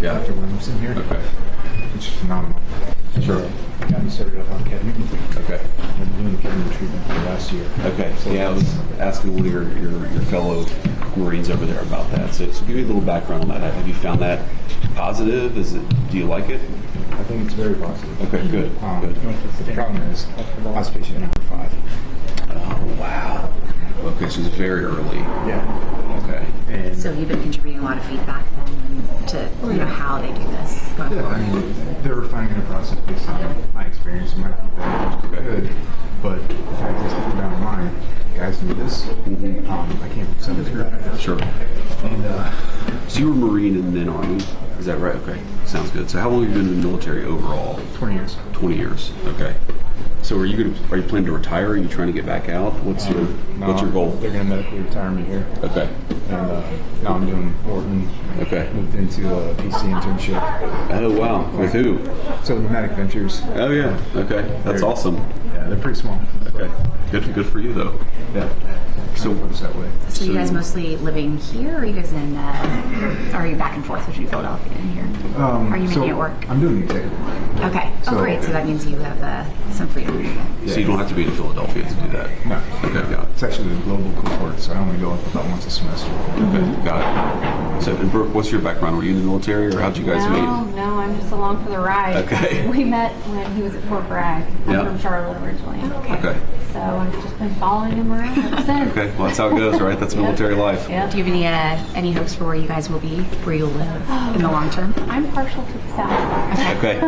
Dr. Williamson here. Okay. Which is phenomenal. Sure. Got me started up on ketamine. Okay. I've been doing the ketamine treatment for the last year. Okay. So yeah, I was asking one of your fellow Marines over there about that. So give me a little background on that. Have you found that positive? Do you like it? I think it's very positive. Okay, good. Good. The problem is, I was patient number 5. Oh, wow. Okay, so it's very early. Yeah. Okay. And So you've been contributing a lot of feedback then to how they do this going yeah, forward. I mean, they're refining the process based on my experience and my feedback, which is good. But the fact is, deep down in mind, guys do this. I came from 7th group. Sure. And So you were Marine and then Army? Is that right? Okay. Sounds good. So how long have you been in the military overall? 20 years. 20 years. Okay. So are you planning to retire? Are you trying to get back out? What's your goal? They're going to medically retire me here. Okay. And now I'm doing Orton. Okay. Moved into a PC internship. Oh, wow. With who? So Nomadic Ventures. Oh, yeah. Okay. That's They're- awesome. Yeah, they're pretty small. Okay. Good for you, though. Yeah. So- So works that way. So you guys mostly living here, or are you guys in, are you back and forth between Philadelphia and here? Are you making it work? I'm doing the table. Okay. So- Great. So that means you have some freedom. So you don't have to be in Philadelphia to do that? No. Okay, got it. It's actually a global cohort, so I only go up about once a semester. Okay, got it. So, and Brooke, what's your background? Were you in the military, or how'd you guys meet? No, I'm just along for the ride. Okay. We met when he was at Fort Bragg. I'm Yeah. from Charlotte originally. Okay. So I've just been following him around ever since. Okay, well, that's how it goes, right? That's military life. Yeah. Do you have any hopes for where you guys will be, where you'll live in the long term? I'm partial to the south. Okay.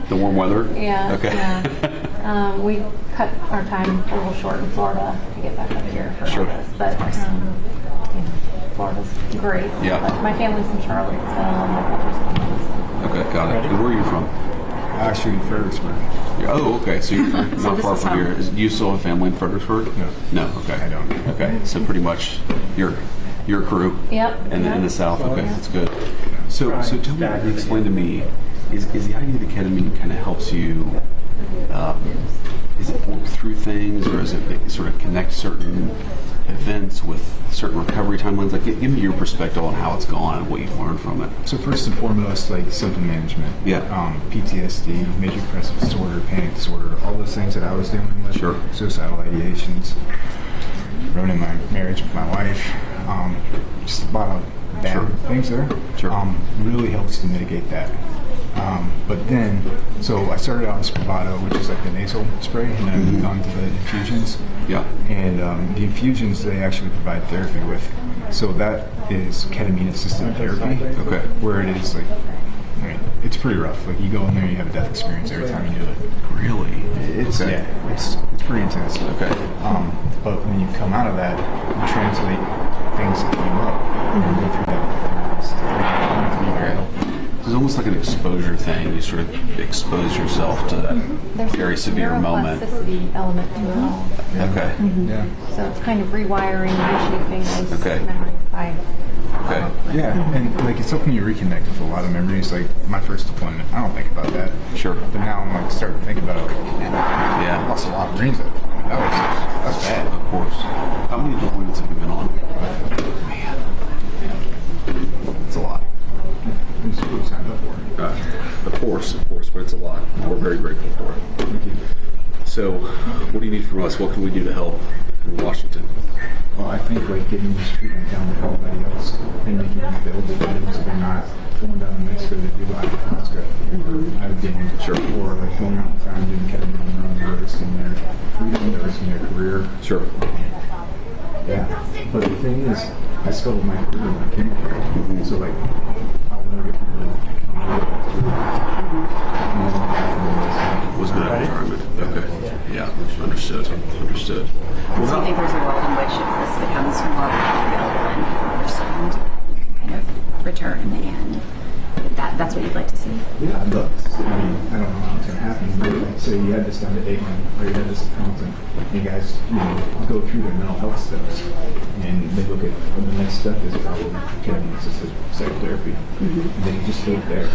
The warm weather? Yeah. Okay. Yeah. We cut our time a little short in Florida to get back up here for Sure. all this. But Florida's great. Yeah. But my family's in Charlottesville and my brother's in Charlottesville. Okay, got it. And where are you from? Actually, in Fredericksburg. Oh, okay. So you're not this far is from home. here. Do you still have family in Fredericksburg? No. No. Okay. I don't. Okay. So pretty much your crew. Yep. In the South. Okay, that's good. So tell me, explain to me, is the idea that ketamine kind of helps you? Is it work through things, or is it sort of connect certain events with certain recovery timelines? Like, give me your perspective on how it's gone and what you've learned from it. So first and foremost, like symptom management. Yeah. PTSD, major depressive disorder, panic disorder, all those things that I was dealing with. Sure. Suicidal ideations, ruining my marriage with my wife. Just a lot of bad Sure. things there. Sure. Really helps to mitigate that. But then, so I started out in Spravato, which is like the nasal spray, and then I moved on to the infusions. Yeah. And the infusions they actually provide therapy with. So that is ketamine-assisted therapy. Okay. Where it is like, I mean, it's pretty rough. Like you go in there, you have a death experience every time you do it. Really? It's Okay. yeah, it's pretty intense. Okay. But when you come out of that, you translate things that came up and go through that. It's almost like an exposure thing. You sort of expose yourself to that There's very a severe moment. neuroplasticity element to it all. Okay. Yeah. So it's kind of rewiring, reshaping those Okay. memories by Okay. Yeah, and like it's helping you reconnect with a lot of memories. Like my first deployment, I don't think about that. Sure. But now I'm like starting to think about it. Like, man, I Yeah. lost a lot of Marines. That's bad. Of course. How many deployments have you been on? Man. It's a lot. It's what we signed up for. Of course, but it's a lot. We're very grateful for it. Thank you. So, what do you need from us? What can we do to help in Washington? Well, I think like getting this treatment down with everybody else and making them available to them so they're not going down the Mexico to do ayahuasca or I've been Sure. or like going out and finding ketamine on their own, they're risking their freedom, they're risking their career. Sure. Yeah. But the thing is, I scuttled my career when I came here. So like, I'll never get rid of Was good environment. Okay. Yeah. Understood. So you think there's a world in which if this becomes more available and understand, you can kind of return and that's what you'd like to see? Yeah, I'd love to. I mean, I don't know how it's going to happen. But like, say you had this down to Aikman, or you had this at Compton, and you guys, go through their mental health steps, and they look at well, the next step is probably ketamine-assisted psychotherapy, and then you just go there.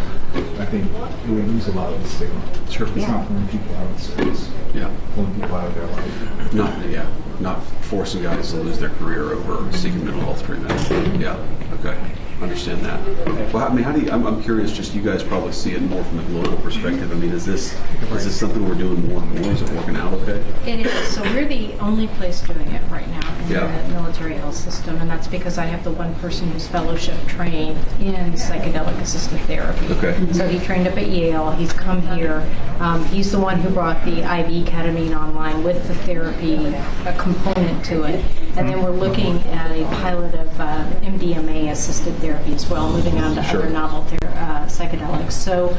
I think we lose a lot of the stigma. Sure. It's not pulling people out of service. Yeah. Pulling people out of their life. Not forcing guys to lose their career over seeking mental health treatment. Yeah. Okay. understand that. Well, I mean, how do you? I'm curious. Just you guys probably see it more from a global perspective. I mean, is this something we're doing more and more? Is it working out okay? It is. So we're the only place doing it right now in Yeah. the military health system, and that's because I have the one person who's fellowship trained in psychedelic assisted therapy. Okay. So he trained up at Yale. He's come here. He's the one who brought the IV ketamine online with the therapy component to it. And then we're looking at a pilot of MDMA assisted therapy as well, moving on to other novel psychedelics. So,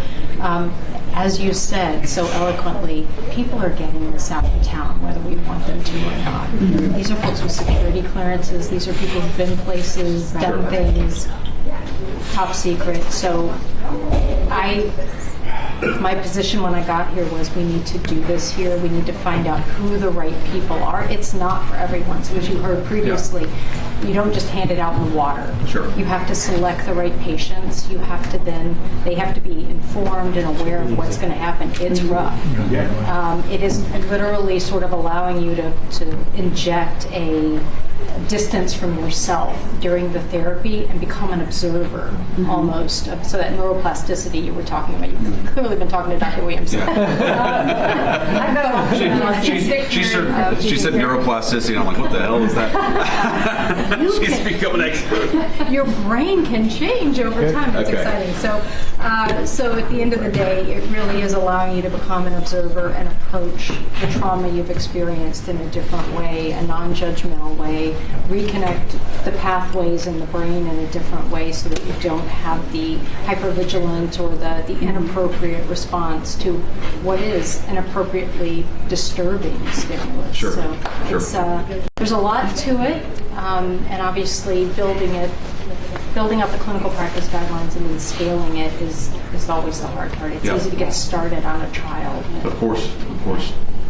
as you said so eloquently, people are getting this out of town, whether we want them to or not. These are folks with security clearances. These are people who've been places, done things, top secret. So, my position when I got here was we need to do this here. We need to find out who the right people are. It's not for everyone. So as you heard previously, you don't just hand it out in water. Sure. You have to select the right patients. You have to they have to be informed and aware of what's going to happen. It's rough. It is literally sort of allowing you to inject a distance from yourself during the therapy and become an observer almost. So that neuroplasticity you were talking about, you've clearly been talking to Dr. Williamson. She said neuroplasticity, and I'm like, what the hell is that? She's become an expert. Your brain can change over time. It's exciting. So at the end of the day, it really is allowing you to become an observer and approach the trauma you've experienced in a different way, a non-judgmental way, reconnect the pathways in the brain in a different way so that you don't have the hypervigilance or the inappropriate response to what is an appropriately disturbing stimulus. Sure. So it's, there's a lot to it, and obviously building up the clinical practice guidelines and then scaling it is always the hard part. It's easy to get started on a trial. Of course.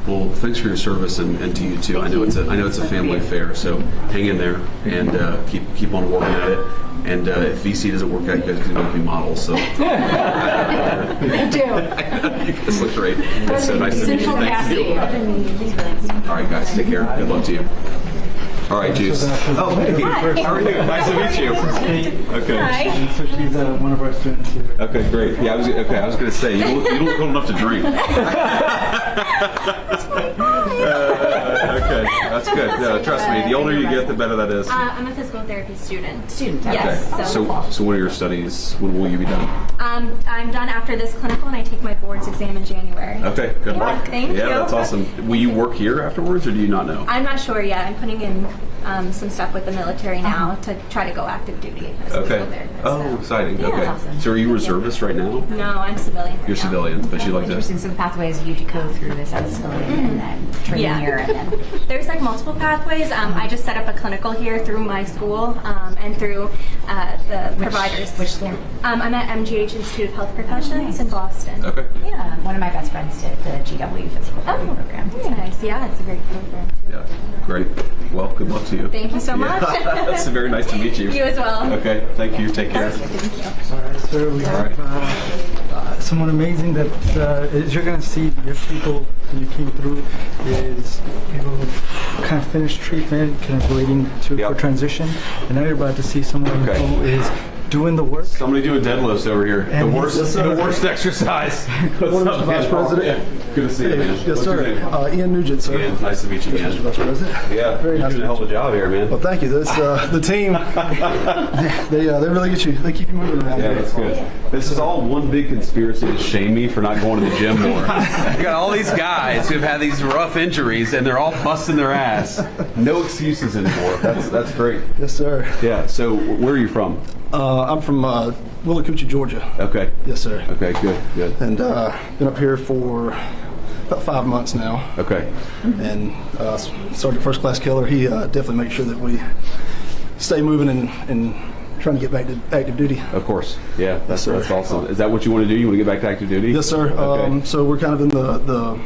Well, thanks for your service and to you too. I know it's a family affair, so hang in there and keep on working at it. And if VC doesn't work out, you guys can be models. So They do. you guys look great. It's so nice to meet you. Central Thank you. Cassie. All right, guys, take care. Good luck to you. All right, Juice. Oh, hey. How are you? Nice to meet you. Okay. So she's one of our students here. Okay, great. Yeah, I was going to say you don't look old enough to drink. Okay, that's good. No, trust me, the older you get, the better that is. I'm a physical therapy student. Okay. Yes. So what are your studies? When will you be done? I'm done after this clinical, and I take my boards exam in January. Okay, good luck. Thank you. Yeah, that's awesome. Will you work here afterwards, or do you not know? I'm not sure yet. I'm putting in some stuff with the military now to try to go active duty as a physical therapist. Oh, exciting. Okay. awesome. So are you reservist right now? No, I'm civilian. You're civilian, but you like Interesting. to. So the pathways you go through is as a civilian and then training here and then. There's like multiple pathways. I just set up a clinical here through my school and through the providers. Which school? I'm at MGH Institute of Health Professions in Boston. Okay. Yeah. One of my best friends did the GW physical therapy program. Very nice. Yeah, it's a great program. Yeah. Great. Well, good luck to you. Thank you so much. It's very nice to meet you. You as well. Okay. Thank you. Take care. All right, sir, we have someone amazing that as you're going to see, your people when you came through is people who kind of finished treatment, kind of waiting for transition, and now you're about to see someone who is doing the work. Somebody doing deadlifts over here. And The worst exercise. What's up, Mr. Vice President? Yeah. Good to see you, man. Yes, What's sir. your name? Ian Nugent, sir. Ian, nice to meet you, Mr. man. Vice President. Yeah, Very you're nice doing a hell of a job here, man. Well, thank you. This the team. They really get you. They keep you moving around. Yeah, here. that's good. This is all one big conspiracy to shame me for not going to the gym more. I got all these guys who've had these rough injuries, and they're all busting their ass. No excuses anymore. That's great. Yes, sir. Yeah. So where are you from? I'm from Willacoochee, Georgia. Okay. Yes, sir. Okay. Good. And been up here for about 5 months now. Okay. And Sergeant First Class Keller, he definitely makes sure that we stay moving and trying to get back to active duty. Of course. Yeah. That's sir. awesome. Is that what you want to do? You want to get back to active duty? Yes, sir. Okay. So we're kind of in the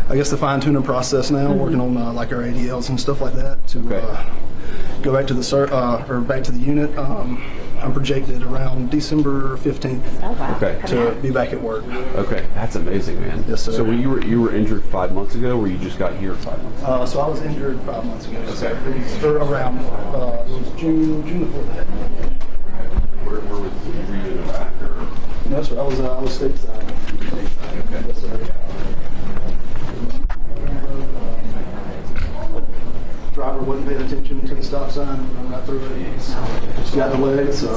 I guess the fine-tuning process now, working on like our ADLs and stuff like that to go back to the back to the unit. I'm projected around December 15th Okay. to be back at work. Okay. That's amazing, man. Yes, sir. So when you were injured 5 months ago, or you just got here 5 months ago? So I was injured 5 months ago. Okay. Or around it was June the 4th. sir. I was stateside. Okay. Yes, sir. Driver wasn't paying attention to the stop sign, run right through it. Just got the leg. So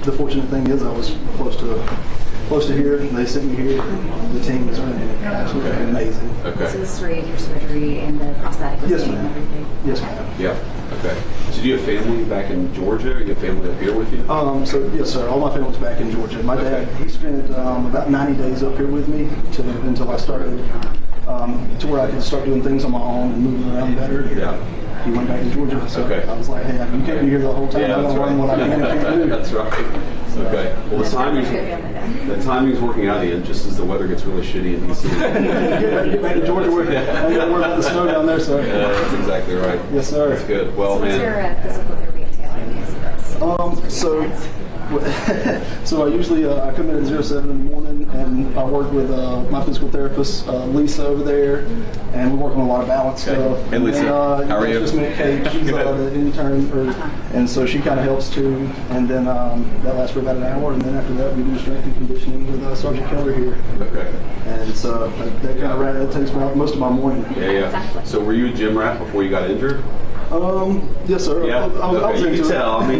the fortunate thing is I was close to here. They sent me here. The team is absolutely amazing. So Okay. this is where you had your surgery and the prosthetic was Yes, made and ma'am. everything. Yes, ma'am. Yeah. Okay. So do you have family back in Georgia? Or you have family up here with you? So yes, sir. All my family's back in Georgia. My dad, he spent about 90 days up here with me until I started to where I could start doing things on my own and moving around better. Yeah. He went back to Georgia. So Okay. I was like, hey, you can't be here the whole time. Yeah, I'm that's gonna run what I can and can't do. That's right. Okay. Well, the timing's working out, Ian, just as the weather gets really shitty in DC. Get back to Georgia. I ain't got to worry about the snow down there, sir. Yeah, that's exactly right. Yes, sir. That's good. Well, So what's man. your physical therapy entailing? So I usually I come in at 07 in the morning and I work with my physical therapist Lisa over there, and we work on a lot of balance Okay. stuff. Hey, Lisa. And, How are you? Just met Kate. She's the intern, and so she kind of helps too. And then that lasts for about an hour, and then after that we do strength and conditioning with Sergeant Keller here. Okay. And so that kind of takes most of my morning. Yeah. So were you a gym rat before you got injured? Yes, sir. Yeah. I was Okay. You into can it. tell. I mean,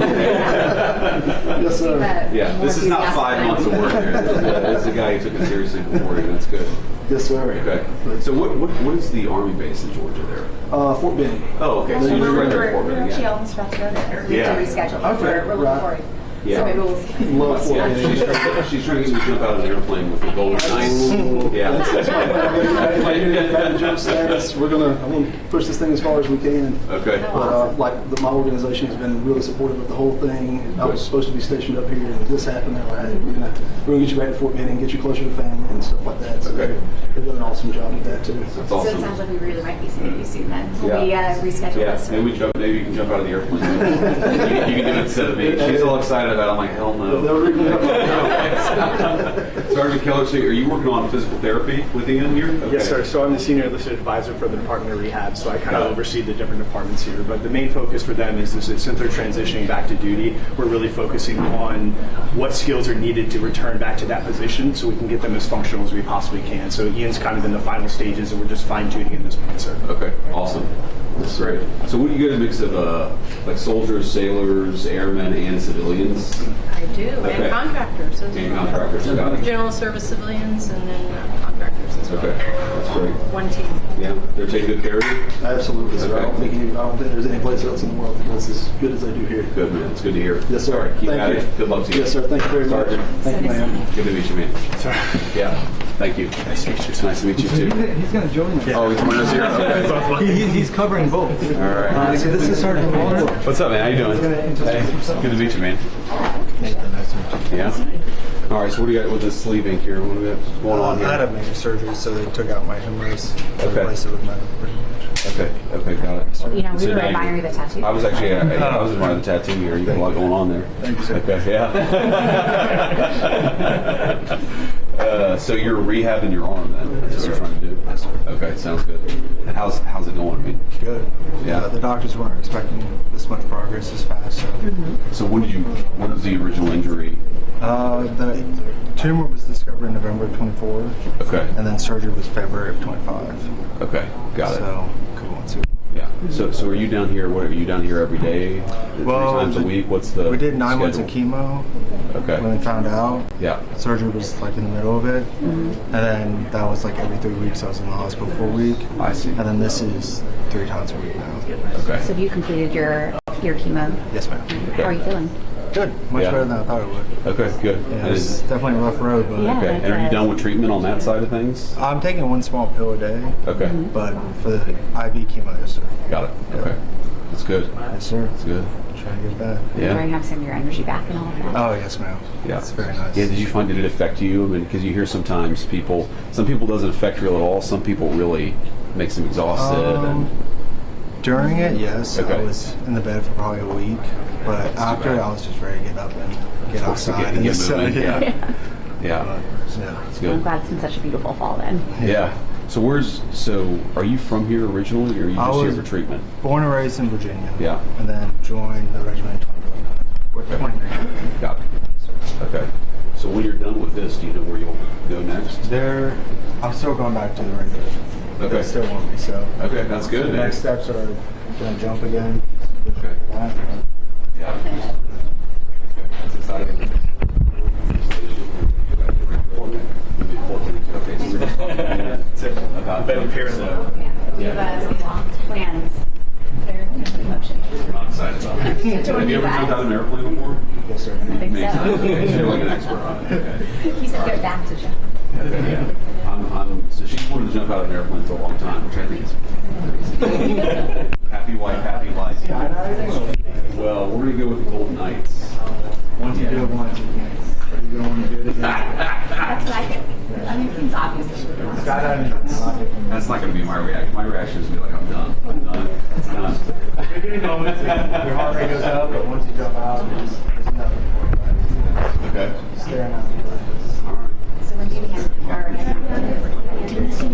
Yes, sir. yeah. This is not 5 months of work here. This is a guy who took it seriously before you. That's good. Yes, sir. Okay. So what is the Army base in Georgia there? Fort Benning. Oh, okay. So you're just right there at Fort Benning. She Yeah. almost about to go there. We Yeah. have to reschedule. Okay, We're looking right. forward. Yeah. So maybe we'll see. Love Fort Yeah, Benning. she's trying to get me to jump out of an airplane with the Golden Knights. Yeah. That's my plan. Back to jump status. I'm gonna push this thing as far as we can. Okay. But my organization has been really supportive of the whole thing. I was supposed to be stationed up here, and this happened. They're like, hey, we're gonna get you back to Fort Benning, get you closer to family and stuff like that. So Okay. they're doing an awesome job with that too. That's So it awesome. sounds like we really might be seeing you soon then. Will Yeah. we reschedule Yeah, this? maybe you can jump out of the airplane. You can do it instead of me. She's all excited about it. I'm like, hell no. Sergeant Keller, so are you working on physical therapy with Ian here? Okay. Yes, sir. So I'm the senior enlisted advisor for the Department of Rehab, so I kind of oversee the different departments here. But the main focus for them is since they're transitioning back to duty, we're really focusing on what skills are needed to return back to that position so we can get them as functional as we possibly can. So Ian's kind of in the final stages, and we're just fine-tuning at this point, sir. Okay, awesome. That's great. So what do you get a mix of like soldiers, sailors, airmen, and civilians? I do, Okay. and contractors as And well. contractors, got it. General service civilians and then contractors as well. Okay, that's great. One team. Yeah, they're taking good care of you? Absolutely, sir. Okay. I don't think there's any place else in the world that does as good as they do here. Good, man. It's good to hear. Yes, sir. All right, keep Thank at you. it. Good luck to you. Yes, sir. Thank you very much. Sergeant. Thank you, ma'am. Good to meet you, man. Sorry. Yeah, thank you. Nice to meet you. It's nice to meet you, too. He's going to join us. Oh, he's joining us here? Okay. He's covering both. All right. So this is Sergeant Walter. What's up, man? How you doing? He's gonna introduce Hey, himself. good to meet you, man. Yeah. All right. So what do you got with this sleeve ink here? What do we got going on I had here? a major surgery, so they took out my humerus to Okay. replace it with metal, pretty much. Okay. Okay. Got it. You know, we So were now you- admiring the tattoo. I was actually, I was admiring the tattoo here. You got a lot going on there. Thank you, sir. Okay. Yeah. So you're rehabbing your arm then? That's what you're trying to do? Yes, sir. Okay. Sounds good. How's it going? I mean, Good. Yeah. The doctors weren't expecting this much progress this fast, so. so when was the original injury? The tumor was discovered in November of 24, Okay. and then surgery was February of 25. Okay. Got it. So, couple months ago. Yeah. So are you down here? What are you down here every day? Well, 3 times a week? What's the We did 9 months of schedule? chemo Okay. when we found out. Yeah. Surgery was like in the middle of it, and then that was like every 3 weeks I was in the hospital for a week. I see. And then this is 3 times a week now. Okay. So have you completed your chemo? Yes, ma'am. How are you feeling? Good. Much Yeah. better than I thought it would. Okay. Good. Yeah, And it's is- definitely a rough road, but Yeah. okay. And are you done with treatment on that side of things? I'm taking 1 small pill a day, Okay. but for the IV chemo, yes, sir. Got it. Okay. That's good. Yes, sir. That's good. Trying to get back. Yeah. Where you have some of your energy back and all of that? Oh, yes, ma'am. Yeah. It's very nice. Yeah, did you find, did it affect you? I mean, because you hear sometimes some people doesn't affect you at all. Some people really makes them exhausted. And During it, yes. Okay. I was in the bed for probably a week, but after bad. I was just ready to get up and get outside. get and so, moving. yeah. Yeah. Yeah. It's I'm good. glad it's been such a beautiful fall then. Yeah. So are you from here originally, or are you I just here was- for treatment? Born and raised in Virginia. Yeah. And then joined the regiment in 2019. Got it. Okay. So when you're done with this, I'm still going back to the regular. Okay. They still want me, so. Okay, that's good. The next steps are gonna jump again. Okay. Yeah. That's exciting. Okay, so we're just talking about appearance. We have plans. They're in motion. I'm not excited about it. Have you ever jumped out of an airplane before? Yes, sir. I think Makes so. sense. Okay, so you're like an expert on it. Okay. He said go back to jump. Okay, yeah. So she's wanted to jump out of an airplane for a long time, which I think is crazy. Happy wife, happy life. Well, we're going to go with the Golden Knights. Once you do it once, you don't want to do it again. That's what I think. I mean, it seems obvious. Skydiving. That's not going to be my reaction. My reaction is to be like, I'm done. I'm done. It's done. Beginning moments, your heart rate goes up, but once you jump out, there's nothing for you. Okay. Staring out. All right. So we're giving him our So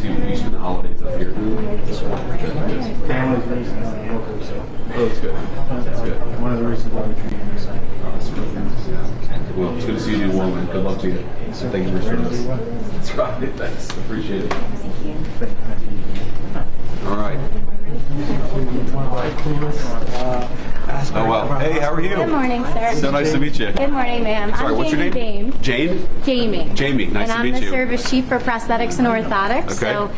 you spend the holidays up here too? Family's raising us local, so. Oh, that's good. That's good. One of the reasons why we're treating this. Well, it's good to see you, new woman. Good luck to you. Thank you for your service. That's right. Thanks. Appreciate it. All right. Oh, well. Hey, how are you? Good morning, sir. So nice to meet you. Good morning, ma'am. Sorry, I'm what's your Jamie name? Bain. Jane? Jamie. Jamie, nice and to meet I'm the you. service chief for prosthetics and orthotics. Okay. So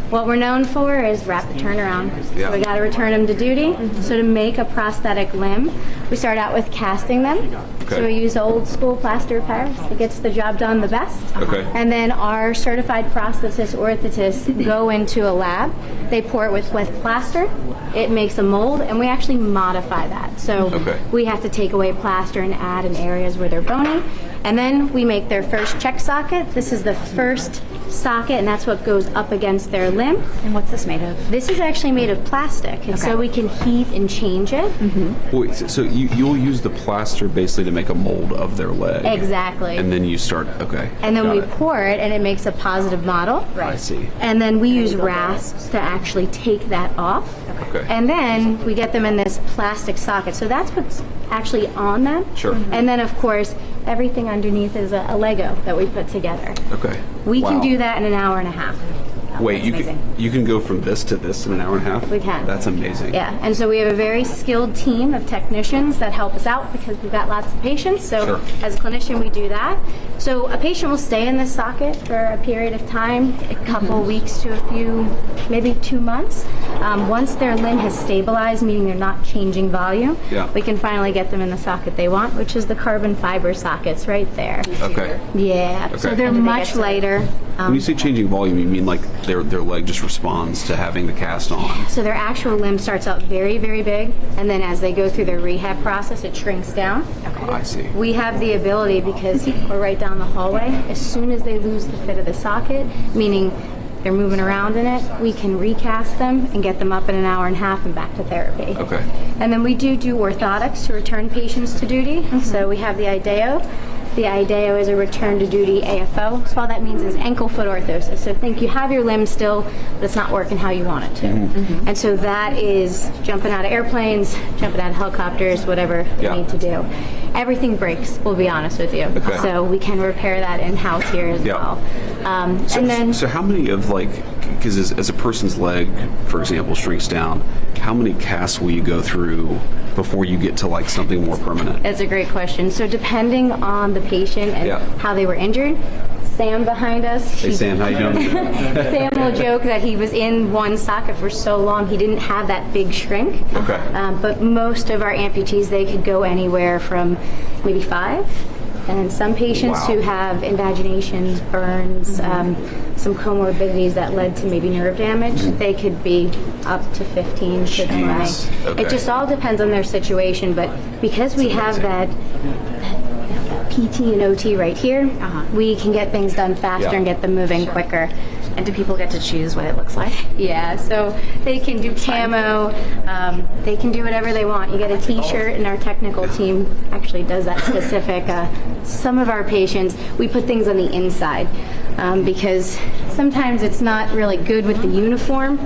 what we're known for is rapid turnaround. Yeah. So we got to return them to duty. So to make a prosthetic limb, we start out with casting them. Okay. So we use old school plaster repairs. It gets the job done the best. Okay. And then our certified prosthetists, orthotists go into a lab. They pour it with plaster. It makes a mold, and we actually modify that. So Okay. we have to take away plaster and add in areas where they're bony. And then we make their first check socket. This is the first socket, and that's what goes up against their limb. And what's this made of? This is actually made of plastic, and so we can heat and change it. Wait, so you'll use the plaster basically to make a mold of their leg. Exactly. And then you start, okay. And then got we it. pour it, and it makes a positive model. I see. And then we use rasps to actually take that off. Okay. And then we get them in this plastic socket. So that's what's actually on them. Sure. And then, of course, everything underneath is a Lego that we put together. Okay. We Wow. can do that in an hour and a half. Wait, you can go from this to this in an hour and a half? We can. That's amazing. Yeah, and so we have a very skilled team of technicians that help us out because we've got lots of patients. So Sure. as a clinician, we do that. So a patient will stay in this socket for a period of time, a couple weeks to a few, maybe 2 months. Once their limb has stabilized, meaning they're not changing volume, Yeah. we can finally get them in the socket they want, which is the carbon fiber sockets right there. Okay. Yeah, so Okay. they're And do they much get to- lighter. When you say changing volume, you mean like their leg just responds to having the cast on? So their actual limb starts out very, very big, and then as they go through their rehab process, it shrinks down. I see. We have the ability, because we're right down the hallway, as soon as they lose the fit of the socket, meaning they're moving around in it, we can recast them and get them up in an hour and a half and back to therapy. Okay. And then we do orthotics to return patients to duty. So we have the IDEO. The IDEO is a return to duty AFO. So all that means is ankle foot orthosis. So think you have your limb still, but it's not working how you want it to. And so that is jumping out of airplanes, jumping out of helicopters, whatever Yeah. you need to do. Everything breaks, we'll be honest with you. Okay. So we can repair that in-house here as Yeah. well. And then So how many of because as a person's leg, for example, shrinks down, how many casts will you go through before you get to like something more permanent? That's a great question. So depending on the patient and Yeah. how they were injured, Sam behind us. Hey Sam, how you doing? Sam will joke that he was in one socket for so long he didn't have that big shrink. Okay. But most of our amputees, they could go anywhere from maybe 5. And some patients Wow. who have invaginations, burns, some comorbidities that led to maybe nerve damage, they could be up to 15 to 20. Jeez. Okay. It just all depends on their situation, but because we have that PT and OT right here, we can get things done faster Yeah. and get them moving quicker. And do people get to choose what it looks like? Yeah, so they can do camo, they can do whatever they want. You get a t-shirt, and our technical team actually does that specific. Some of our patients, we put things on the inside because sometimes it's not really good with the uniform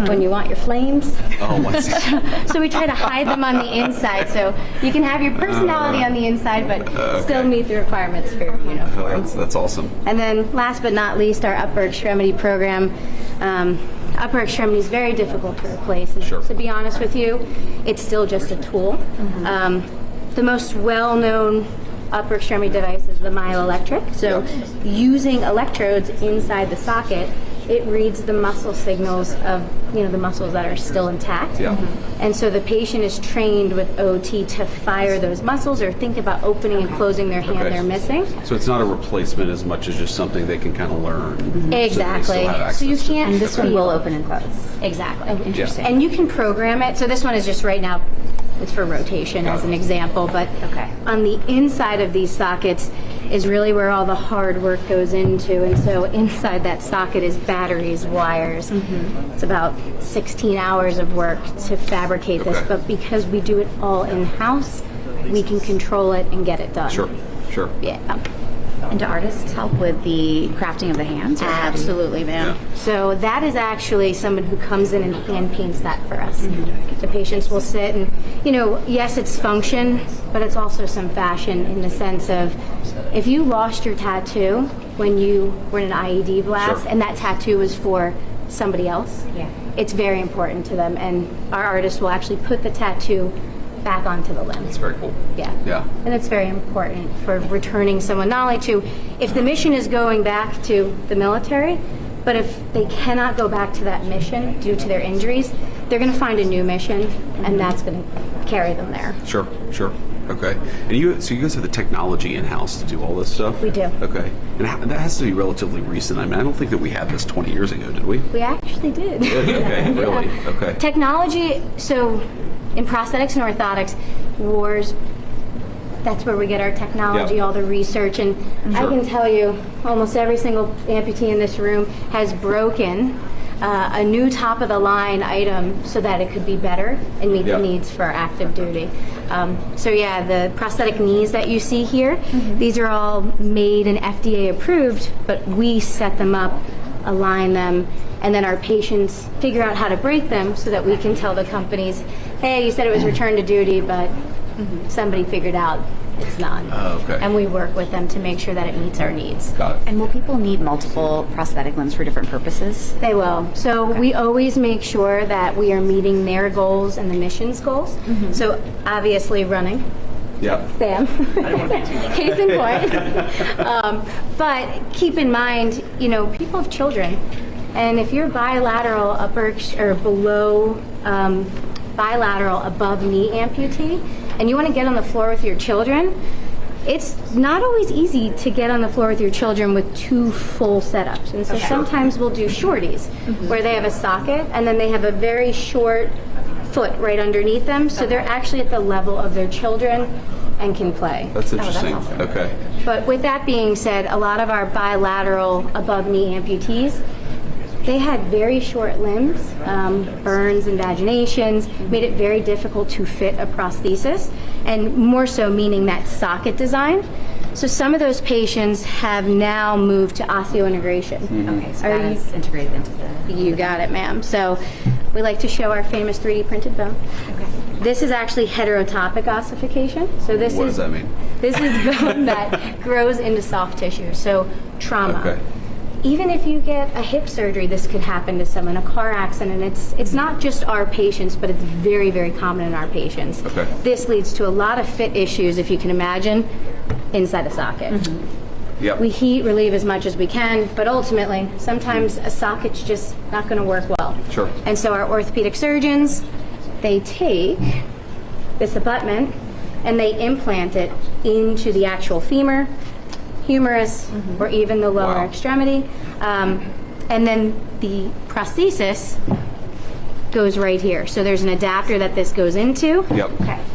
when you want your flames. Oh, what's So we try to hide them on the inside, so you can have your personality on the inside, but still meet the requirements for your uniform. That's awesome. And then last but not least, our upper extremity program. Upper extremity is very difficult to replace. And Sure. to be honest with you, it's still just a tool. The most well-known upper extremity device is the myoelectric. So using electrodes inside the socket, it reads the muscle signals of the muscles that are still intact. Yeah. And so the patient is trained with OT to fire those muscles or think about opening and closing their hand they're missing. So it's not a replacement as much as just something they can kind of learn. Exactly. So you can't. And this one will open and close. Exactly. Oh, interesting. And you can program it. So this one is just right now, it's for rotation as an example, but on the inside of these sockets is really where all the hard work goes into. And so inside that socket is batteries, wires. It's about 16 hours of work to fabricate this, but because we do it all in-house, we can control it and get it done. Sure. Yeah. And do artists help with the crafting of the hands? Or Absolutely, ma'am. So that is actually someone who comes in and hand paints that for us. The patients will sit and, yes, it's function, but it's also some fashion in the sense of if you lost your tattoo when you were in an IED blast and that tattoo was for somebody else, it's very important to them. And our artists will actually put the tattoo back onto the limb. It's very cool. Yeah. And it's very important for returning someone not only to, if the mission is going back to the military, but if they cannot go back to that mission due to their injuries, they're going to find a new mission, and that's going to carry them there. Sure. Okay. And so you guys have the technology in-house to do all this stuff? We do. Okay. And that has to be relatively recent. I mean, I don't think that we had this 20 years ago, did we? We actually did. Okay, really? Okay. Technology, so in prosthetics and orthotics, wars, that's where we get our technology, all the research, and I can tell you almost every single amputee in this room has broken a new top-of-the-line item so that it could be better and meet the needs for active duty. The prosthetic knees that you see here, these are all made and FDA approved, but we set them up, align them, and then our patients figure out how to break them so that we can tell the companies, hey, you said it was return to duty, but somebody figured out it's not. And we work with them to make sure that it meets our needs. Got it. And will people need multiple prosthetic limbs for different purposes? They will. So we always make sure that we are meeting their goals and the mission's goals. So obviously running. Sam. Case in point. But keep in mind, people have children. And if you're bilateral upper or below bilateral above knee amputee, and you want to get on the floor with your children, it's not always easy to get on the floor with your children with two full setups. And so sometimes we'll do shorties, where they have a socket and then they have a very short foot right underneath them, so they're actually at the level of their children and can play. That's interesting. That's awesome. Okay. But with that being said, a lot of our bilateral above knee amputees, they had very short limbs, burns and vaginations, made it very difficult to fit a prosthesis, and more so meaning that socket design. So some of those patients have now moved to osseointegration. Okay, so that is integrated into the... You got it, ma'am. So we like to show our famous 3D printed bone. This is actually heterotopic ossification. So this What does that mean? This is bone that grows into soft tissue. So trauma. Even if you get a hip surgery, this could happen to someone, a car accident. It's not just our patients, but it's very, very common in our patients. This leads to a lot of fit issues, if you can imagine, inside a socket. We heat relieve as much as we can, but ultimately, sometimes a socket's just not going to work well. And so our orthopedic surgeons, they take this abutment and they implant it into the actual femur, humerus, or even the lower extremity. And then the prosthesis goes right here. So there's an adapter that this goes into.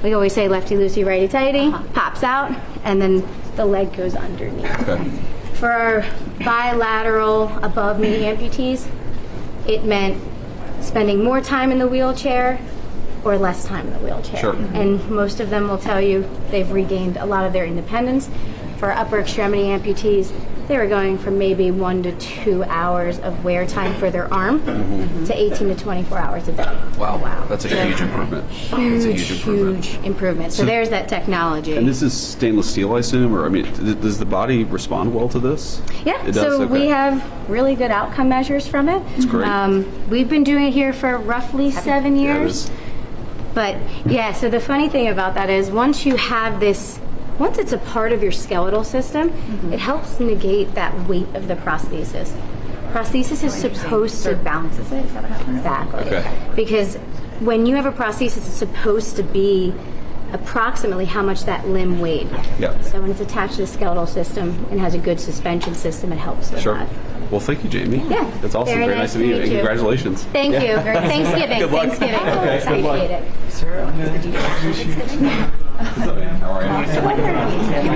We always say lefty loosey, righty tighty, pops out, and then the leg goes underneath. For our bilateral above knee amputees, it meant spending more time in the wheelchair or less time in the wheelchair. Sure. And most of them will tell you they've regained a lot of their independence. For upper extremity amputees, they were going from maybe 1 to 2 hours of wear time for their arm to 18 to 24 hours a day. Wow. That's a huge improvement. That's a Huge improvement. So there's that technology. And this is stainless steel, I assume, or I mean, does the body respond well to this? Yeah, It does? so Okay. we have really good outcome measures from it. That's great. We've been doing it here for roughly 7 Yeah, it years. is. But yeah, so the funny thing about that is once you have this, once it's a part of your skeletal system, it helps negate that weight of the prosthesis. Prosthesis is supposed to Balances it. Is that what happens? Exactly. Okay. Because when you have a prosthesis, it's supposed to be approximately how much that limb weighed. Yeah. So when it's attached to the skeletal system and has a good suspension system, it helps with Sure. that. Well, thank you, Jamie. Yeah. That's awesome. Very nice to meet you. And congratulations. Thank you. Thanksgiving. Good luck. Thanksgiving. Okay, good luck. Appreciate it. Sir, I'm going to introduce you. How are you?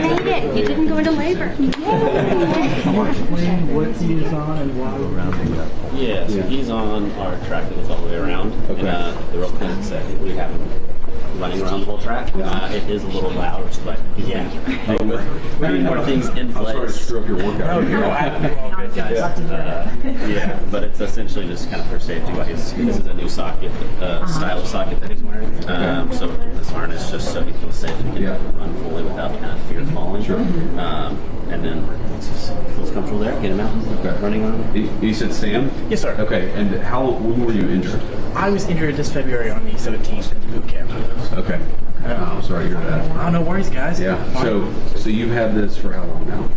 You made it. You didn't go into labor. Can you explain what he is on and why? Yeah, so he's on our track that goes all the way around. Okay. And the real clinic said we have him running around the whole track. It is a little loud, but yeah. Maybe more things in place. I'm sorry to screw up your workout. Yeah, but it's essentially just kind of for safety wise. This is a new socket, style of socket that he's wearing. So this harness just so he feels safe and can run fully without kind of fear of falling. Sure. And then once he feels comfortable there, get him out, running on. You said Sam? Yes, sir. Okay, and when were you injured? I was injured this February on the 17th in boot camp. Okay. I'm sorry to hear that. Oh, no worries, guys. Yeah. So you've had this for how long now?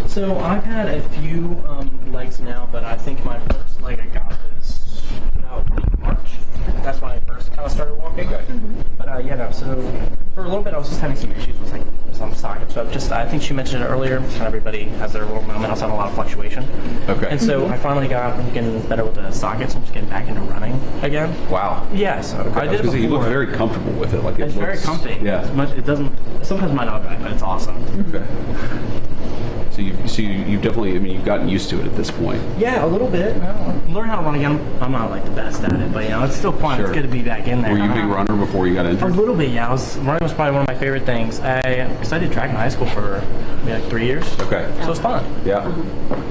So I've had a few legs now, but I think my first leg I got was about late March. That's when I first kind of started walking. Okay. But so for a little bit I was just having some issues with some sockets. So I think she mentioned it earlier. Kind of everybody has their little moment. I was having a lot of fluctuation. Okay. And so I finally got getting better with the sockets. I'm just getting back into running again. Wow. Yeah. So I did it You look before. very comfortable with it. Like It's very comfy. Yeah. It doesn't. Sometimes might not be, but it's awesome. Okay. So you've definitely, I mean, you've gotten used to it at this point. Yeah, a little bit. Learn how to run again. I'm not like the best at it, but it's still fun. Sure. It's good to be back in there. Were you a big runner before you got A injured? little bit, yeah. Running was probably one of my favorite things. I did track in high school for maybe like 3 years. Okay. So it's fun. Yeah.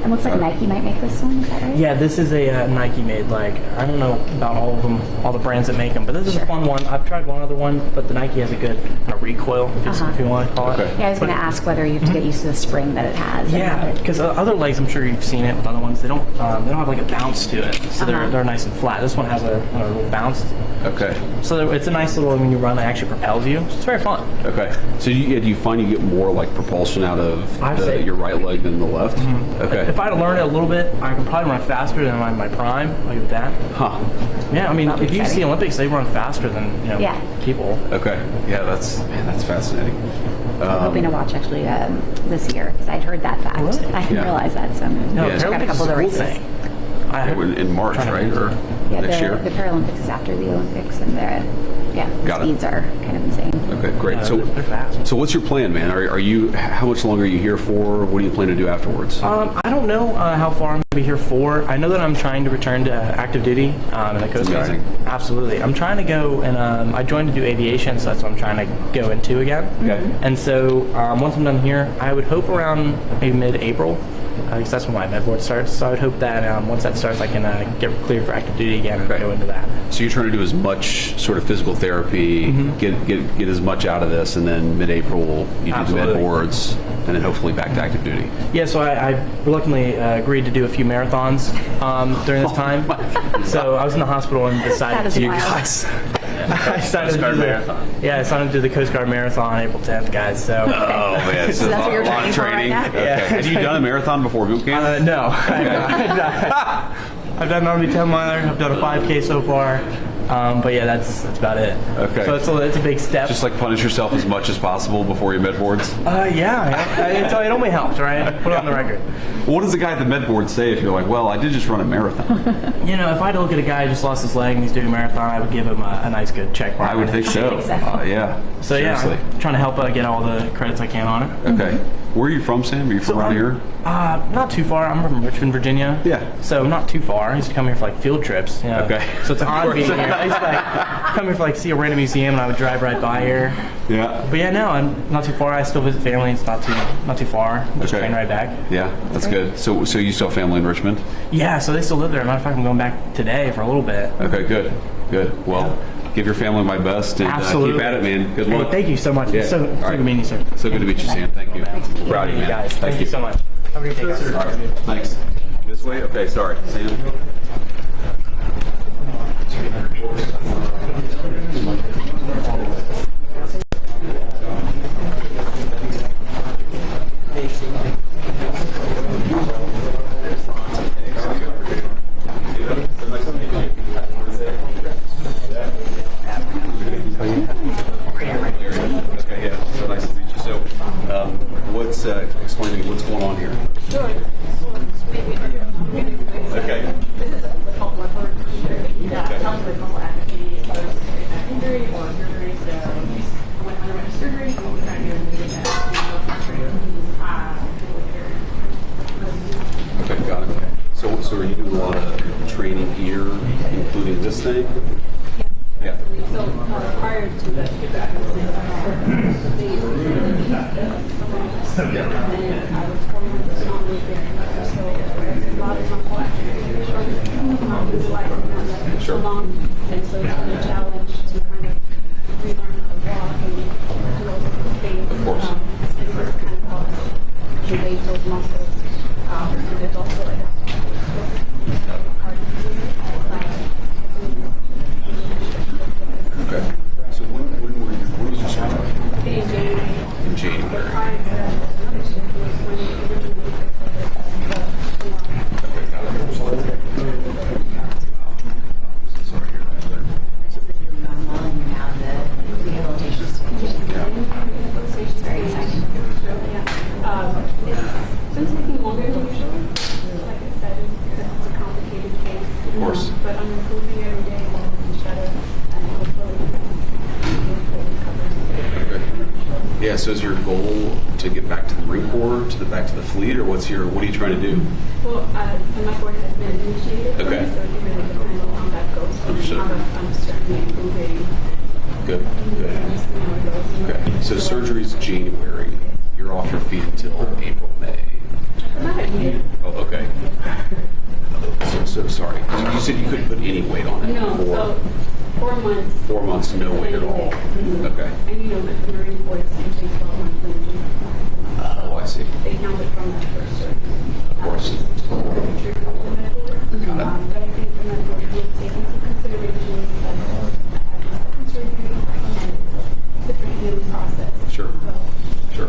It looks like Nike might make this one. Is that right? Yeah, this is a Nike made. Like, I don't know about all of them, all the brands that make them, but this is a fun one. I've tried one other one, but the Nike has a good recoil, if you want to call it. Okay. Yeah, I was going to ask whether you have to get used to the spring that it has. Yeah, because other legs, I'm sure you've seen it with other ones. They don't have like a bounce to it, so they're nice and flat. This one has a little bounce. Okay. So it's a nice little, when you run, it actually propels you. So it's very fun. Okay. So do you find you get more like propulsion out of your right leg than the left? Okay. If I had to learn it a little bit, I could probably run faster than my prime. Like with that. Huh. Yeah, I mean, if you see Olympics, they run faster than people. Okay. Yeah, that's fascinating. I'm hoping to watch actually this year because I'd heard that fact. Really? I didn't realize that, so Yeah. I've got a couple of the races. In March, right? Or next year? The Paralympics is after the Olympics, and the Got it. speeds are kind of insane. Okay, great. Yeah, So they're fast. So what's your plan, man? Are you? How much longer are you here for? What do you plan to do afterwards? I don't know how far I'm going to be here for. I know that I'm trying to return to active duty in the Coast Guard. amazing. Absolutely. I'm trying to go, and I joined to do aviation, so that's what I'm trying to go into again. Okay. And so once I'm done here, I would hope around maybe mid-April, because that's when my med board starts. So I would hope that once that starts, I can get cleared for active duty again and go into that. So you're trying to do as much sort of physical therapy, get as much out of this, and then mid-April you do the med boards, and then hopefully back to active duty. Yeah, so I reluctantly agreed to do a few marathons during this time. So I was in the hospital and decided to. I decided to do marathon. Yeah, I signed up to do the Coast Guard Marathon April 10th, guys. So. Oh man, so that's what you're a lot training of for right training. now? Okay. Yeah. Have you done a marathon before boot camp? No. I've done an Army 10 miler. I've done a 5K so far. But yeah, that's about it. Okay. So it's a big step. Just like punish yourself as much as possible before your med boards. It only helps, right? Put it on the record. What does the guy at the med board say if you're like, well, I did just run a marathon? If I had to look at a guy who just lost his leg and he's doing a marathon, I would give him a nice good check mark. I would think so. Yeah. So yeah, Seriously. I'm trying to help get all the credits I can on it. Okay. Where are you from, Sam? Are you from around here? Not too far. I'm from Richmond, Virginia. Yeah. So not too far. I used to come here for like field trips. You know? Okay. So it's odd being here. I used to like come here for like see a random museum, and I would drive right by here. Yeah. But yeah, no, I'm not too far. I still visit family. It's not too far. Just train right back. Yeah, that's good. So you still have family in Richmond? Yeah. So they still live there. Matter of fact, I'm going back today for a little bit. Okay, good. Well, give your family my best and keep at it, man. Good luck. Hey, thank you so much. Yeah. It's so good to meet you, sir. So good to meet you, Sam. Thank you. Proud of you, man. Guys, thank you so much. Have a great day, sir. All right. Thanks. This way? Okay, sorry. Sam? Okay, yeah. So nice to meet you. So, explain to me what's going on here. Okay. Okay, got it. So are you doing a lot of training here, including this thing? Yeah. So prior to that, Sure. And so it's been a challenge to kind of relearn how to walk and do all those things. Of course. And this kind of helps engage those muscles. And there's also like Okay. So when was your surgery? in January. In January. Prior to that, when we originally Okay, got it. Sorry to hear that. It's just really normal, and now the rehabilitation's it's very exciting. It's been taking longer than usual. Like I said, because it's a complicated case. Of course. But I'm improving every day and getting better. And hopefully, Yeah, so is your goal to get back to the Marine Corps, back to the fleet, or what are you trying to do? well, the MAC board has been initiated. Okay. So it really depends on how that goes. Understood. I'm certainly improving. Good. Okay, so surgery's January. You're off your feet until April, May. Not a year. Oh, okay. So sorry. You said you couldn't put any weight on it. No, so 4 months. 4 months, no weight at all. Okay. And you know that the Marine Corps is usually 12 months in. Oh, I see. They count it from that first surgery. Of course. But I think the medical will take into consideration that I have a second surgery and different healing process. Sure. So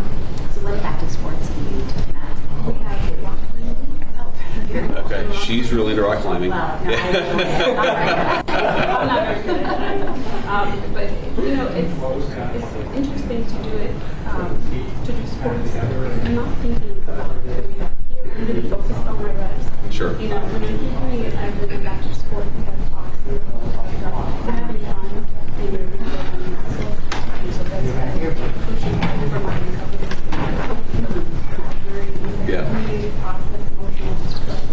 what active sports have you taken that? We have rock climbing. Okay, she's really into rock climbing. Well, no, I'm not very good at that. But, you know, it's interesting to do it, to do sports. I'm not thinking about it. I'm really focused on my reps. Sure. You know, when I'm doing it, I really back to sport. We have boxing. I'm having fun. You know, rebuilding muscles. And so that's pushing for my recovery. Yeah. Really process emotional stress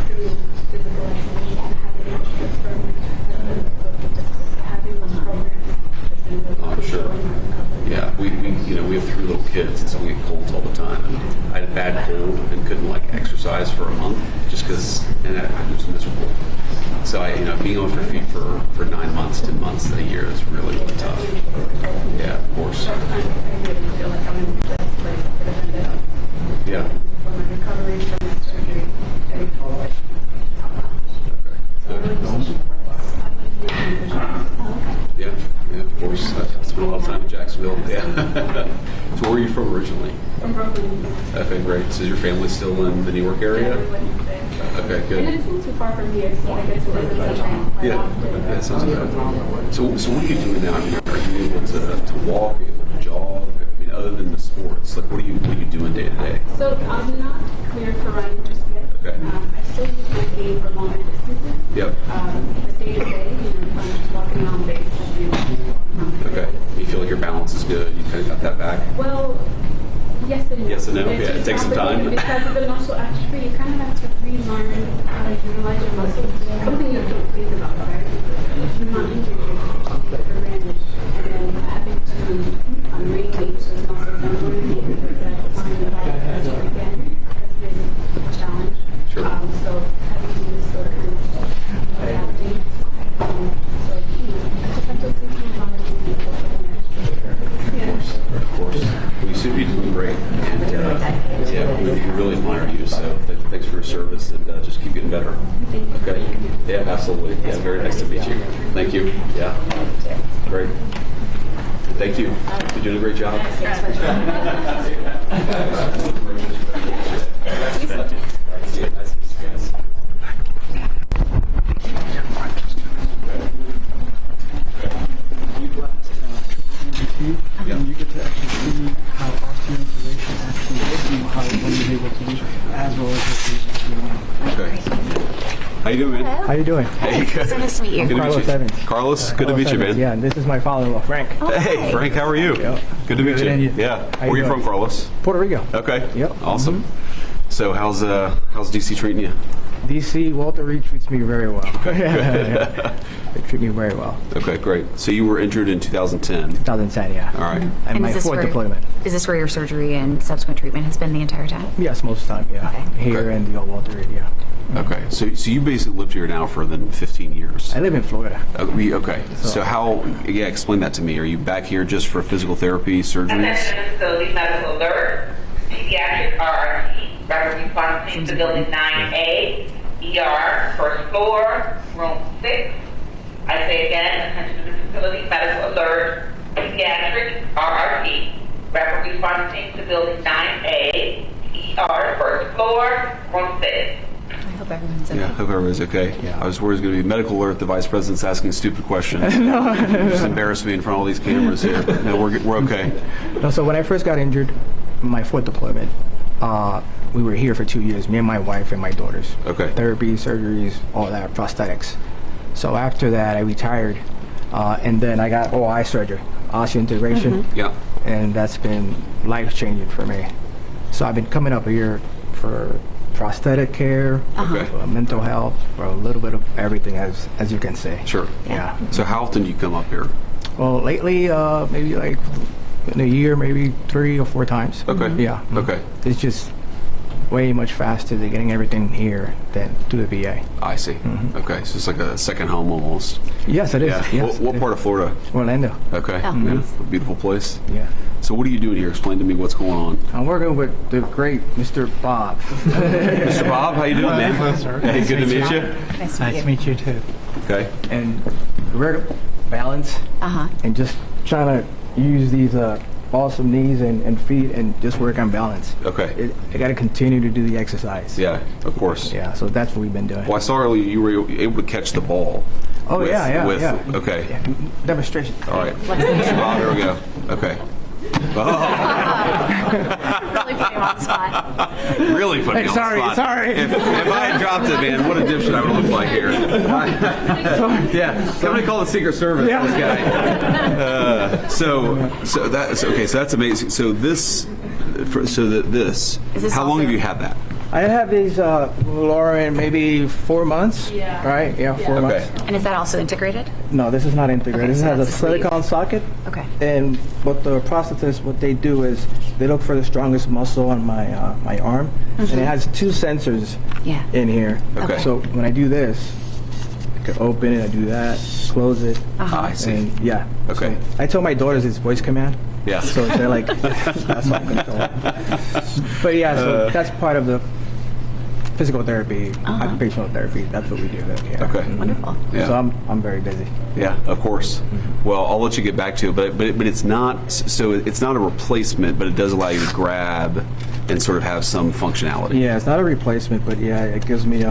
through physical activity and having a stress program. Having those programs has been really I'm sure. showing my recovery. Yeah, we have 3 little kids, and so we get colds all the time. And I had a bad cold and couldn't exercise for a month just because, and it was miserable. So being on your feet for 9 months, 10 months, a year is really, really tough. Yeah, of course. I really feel like I'm in the best place I could have ended up. Yeah. For my recovery from that surgery, very close. Yeah, of course. I spent a lot of time in Jacksonville. Yeah. So where are you from originally? From Brooklyn. Okay, great. So is your family still in the New York area? Okay, good. And it's not too far from here, so I get to visit them quite often. Yeah, sounds good. So what are you doing now? Are you able to walk? Are you able to jog? Other than the sports, what are you doing day to day? So I'm not clear for running just yet. Okay. I still use my cane for longer distances. Yep. But day to day, I'm just walking around base. Okay. You feel like your balance is good? You kind of got that back? Well, Yes and no. Yes and no? It's Yeah, it just takes some time. Because of the muscle atrophy, you kind of have to relearn how to utilize your muscle. Something you don't think about, right? You're not injured, you're advantage. And then having to re-engage those muscles and learning that finding the right muscle again has been a challenge. Sure. So having to do this sort of kind of adapting. So, I just have to think about it. Of course. Well, you seem to be doing great. And yeah, we really admire you. So thanks for your service, and just keep getting better. Okay. Yeah, absolutely. Yeah, very nice to meet you. Thank you. Yeah. Great. Thank you. You're doing a great job. And you get to actually see how osteointegration actually works and how one is able to do as well as the patients you want. Okay. How you doing, man? Hello. How you doing? Hey, good. So nice to meet you. Good to Carlos meet you. Evans. Carlos, good to meet you, man. Yeah, and this is my father-in-law, Frank. Hey, Frank, how are you? Good to meet Good, and you. you? Yeah. How Where are you you from, doing? Carlos? Puerto Rico. Okay. Yep. Awesome. So how's DC treating you? DC, Walter Reed treats me very well. They treat me very well. Okay, great. So you were injured in 2010. 2010, yeah. All right. And my is this fourth where- deployment. Is this where your surgery and subsequent treatment has been the entire time? Yes, most of the time, yeah. Okay. Here in the old Walter Reed, yeah. Okay. So you basically lived here now for then 15 years. I live in Florida. Okay. So how? Yeah, explain that to me. Are you back here just for physical therapy, surgeries? Attention facility medical alert, pediatric RRT, rapid response team to building 9A, ER, first floor, room 6. I say again, attention to the facility medical alert, pediatric RRT, rapid response team to building 9A, ER, first floor, room 6. I hope everyone's okay. Yeah, hope everybody's okay. Yeah. I was worried it was going to be medical alert. The vice president's asking stupid questions. Just embarrass me in front of all these cameras here. No, we're okay. No, so when I first got injured, my fourth deployment, we were here for 2 years, me and my wife and my daughters. Okay. Therapy, surgeries, all that, prosthetics. So after that, I retired, and then I got OI surgery, osseointegration, Yeah. and that's been life-changing for me. So I've been coming up here for prosthetic care, Okay. for mental health, for a little bit of everything, as you can say. Sure. Yeah. So how often do you come up here? Well, lately, maybe like in a year, maybe 3 or 4 times. Okay. Yeah. Okay. It's just way much faster than getting everything here than to the VA. I see. Okay. So it's like a second home almost. Yes, it is. Yeah. Yes, What part of Florida? Orlando. Okay. Oh, Yeah. nice. A beautiful place. Yeah. So what are you doing here? Explain to me what's going on. I'm working with the great Mr. Bob. Mr. Bob, how you doing, man? Hey, good to meet you. Nice Nice to meet you too. Okay. And we're balance Uh-huh. and just trying to use these awesome knees and feet and just work on balance. Okay. I got to continue to do the exercise. Yeah, of course. Yeah, so that's what we've been doing. Well, I saw earlier you were able to catch the ball. Oh, with- yeah. Okay. Yeah, demonstration. All right. Mr. Bob, there we go. Okay. Really put you on the spot. Really put me on Sorry, the spot. sorry. If I had dropped it, man, what a dipshit I would look like here. Yeah. Somebody call the Secret Service. Yeah. This guy. So that's okay. So that's amazing. So this. Is this How long also- have you had that? I have these, Laura, in maybe 4 months. Yeah. Right? Yeah, 4 months. And is that also integrated? No, this is not integrated. Okay, This so has a that's a sleeve. silicone socket. Okay. And what the prosthetists, what they do is they look for the strongest muscle on my arm, and it has 2 sensors Yeah. in here. Okay. So when I do this, I can open it, I do that, close it. I see. And yeah. Okay. So I tell my daughters it's voice command. Yeah. So they're like, that's what I'm control. But yeah, so that's part of the physical therapy, occupational therapy. That's what we do here. Okay. Wonderful. Yeah. So I'm very busy. Yeah, of course. Well, I'll let you get back to it, but it's not so it's not a replacement, but it does allow you to grab and sort of have some functionality. Yeah, it's not a replacement, but yeah, it gives me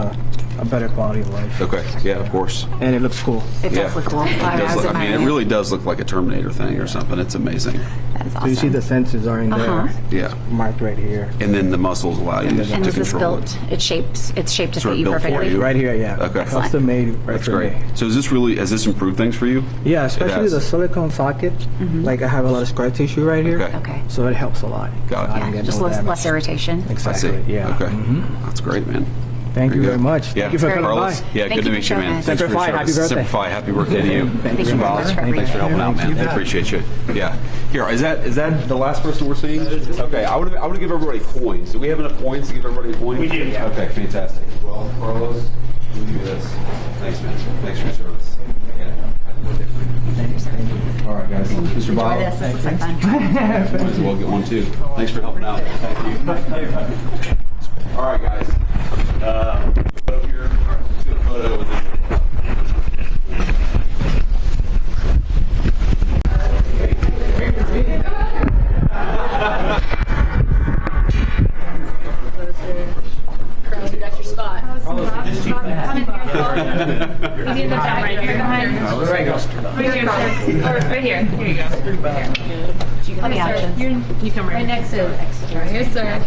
a better quality of life. Okay. Yeah, of course. And it looks cool. It does look cool. It does look, I mean, it really does look like a Terminator thing or something. It's amazing. That is So you see awesome. the sensors are in there, Yeah. marked right here. And then the muscles allow you to And is this control built? it. It's shaped to Sort of fit you built for perfectly. you. Right here, yeah. Okay. Custom made right That's for great. me. So is this really, has this improved things for you? Yeah, especially has. the silicone socket. Like I have a lot of scar tissue right here. Okay. Okay. So it helps a lot. Got it. I don't get Just no less, damage. less irritation. I see. Exactly. Yeah. Okay. That's great, man. Thank you very much. Yeah. Thank you for coming Carlos, by. yeah, Thank good to you meet for you, showing man. us. Thanks for Semper your Fi, happy service. birthday. Semper Fi, happy birthday to you. Thank you very much for Thanks for helping out, man. I appreciate you. Yeah. Here, is that the last person we're seeing? Okay. I want to give everybody coins. Do we have enough coins to give everybody a coin? We do. Yeah. Okay. Fantastic. Well, Carlos, we'll do this. Thanks, man. Thanks for your service. Yeah. All right, guys. Mr. Bob. Enjoy this. This looks like fun. Might as well get one too. Thanks for helping out. Thank you. All right, guys. Over here. All right, let's get a photo with You got your spot. Come in here. Maybe in the back, right here. Right here. Here you go. Let me options. You come right next to the extra. Here, sir.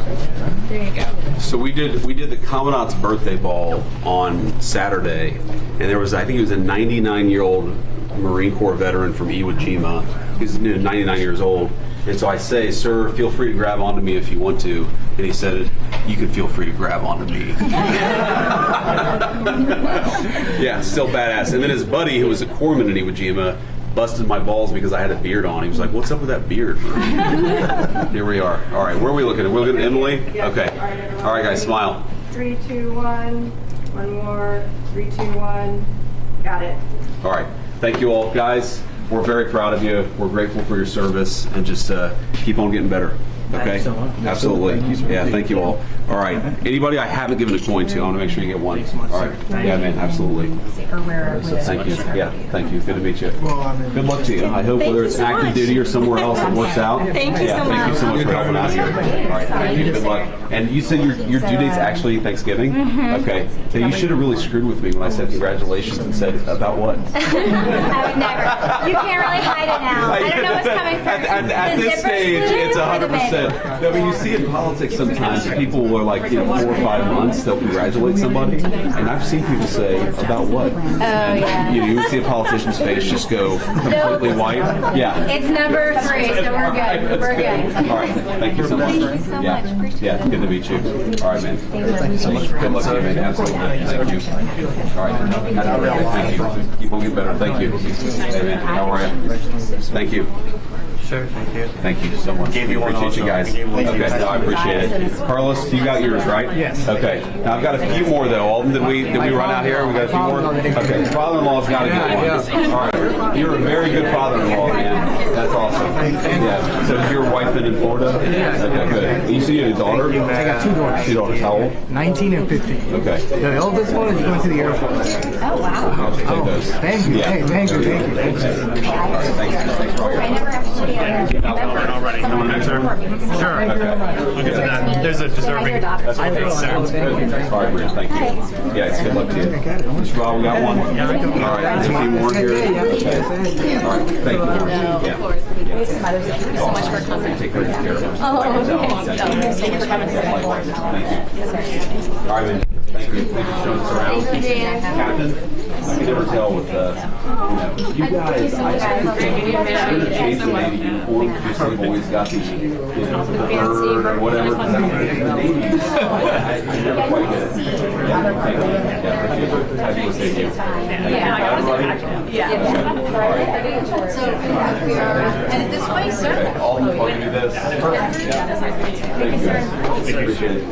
There you go. So we did the Commandant's birthday ball on Saturday, and there was, I think it was a 99-year-old Marine Corps veteran from Iwo Jima. He's 99 years old. And so I say, sir, feel free to grab onto me if you want to. And he said, you can feel free to grab onto me. Yeah, still badass. And then his buddy, who was a corpsman in Iwo Jima, busted my balls because I had a beard on. He was like, what's up with that beard? Here we are. All right, where are we looking at? We're looking at Emily? Okay. All right, guys, smile. 3, 2, 1. One more. 3, 2, 1. Got it. All right. Thank you all, guys. We're very proud of you. We're grateful for your service, and just keep on getting better. Okay? Absolutely. Yeah, thank you all. All right. Anybody I haven't given a coin to, I want to make sure you get one. All right. Yeah, man, absolutely. Thank you. Yeah, thank you. Good to meet you. Good luck to you. I hope whether it's active duty or somewhere else it works out. Thank you so much. Thank you so much for helping out here. All right, thank you. Good luck. And you said your due date's actually Thanksgiving? Okay. So you should have really screwed with me when I said congratulations and said about what? I would never. You can't really hide it now. I don't know what's coming first. At this stage, it's 100%. I mean, you see in politics sometimes people are like, 4 or 5 months, they'll congratulate somebody. And I've seen people say, about what? Oh, yeah. You see a politician's face just go completely white. Yeah. It's number 3, so we're good. We're good. All right. Thank you so much. Thank you so much. Yeah, good to meet you. All right, man. Thank you so much. Good luck to you, man. Absolutely. Thank you. All right. Happy birthday. Thank you. Keep on getting better. Thank you. Hey, man. How are you? Thank you. Sure, thank you. Thank you so much. Gave you one Appreciate you guys. also. Okay, no, I appreciate it. Carlos, you got yours, right? Yes. Okay. Now I've got a few more though. Alden, did we run out here? We got a few more. Okay. Father-in-law's got a good one. All right. You're a very good father-in-law, man. That's awesome. Yeah. So is your wife been in Florida? Okay, good. You see a daughter? I got 2 daughters. 2 daughters. How old? 19 and 15. Okay. The oldest one is going to the Air Force. Oh, wow. I'll take those. Thank you. Yeah. Hey, thank you. Thank you. Thank you. All right. Thanks for all your help. Already. You want an answer? Sure. Okay. We'll get to that. There's a deserving. That's okay. All right, Brian, thank you. Yeah, it's good luck to you. Mr. Bob, we got one? All right, there's a few more here. Okay. All right, thank you. Yeah. Thank you so much for coming. Take care of us. Oh, Thank you. All right, man. Thank you. Thank you for showing us around. Thank you, Dan. Captain, I can never tell with you guys, you're the chase the Navy uniform, just like always got the bird or whatever. The Navy, I never quite get it. Yeah, thank you. Yeah, appreciate it. Happy birthday to you. So we are headed this way, sir. All the fun to do this. Perfect. Yeah. Thank you guys. Appreciate it.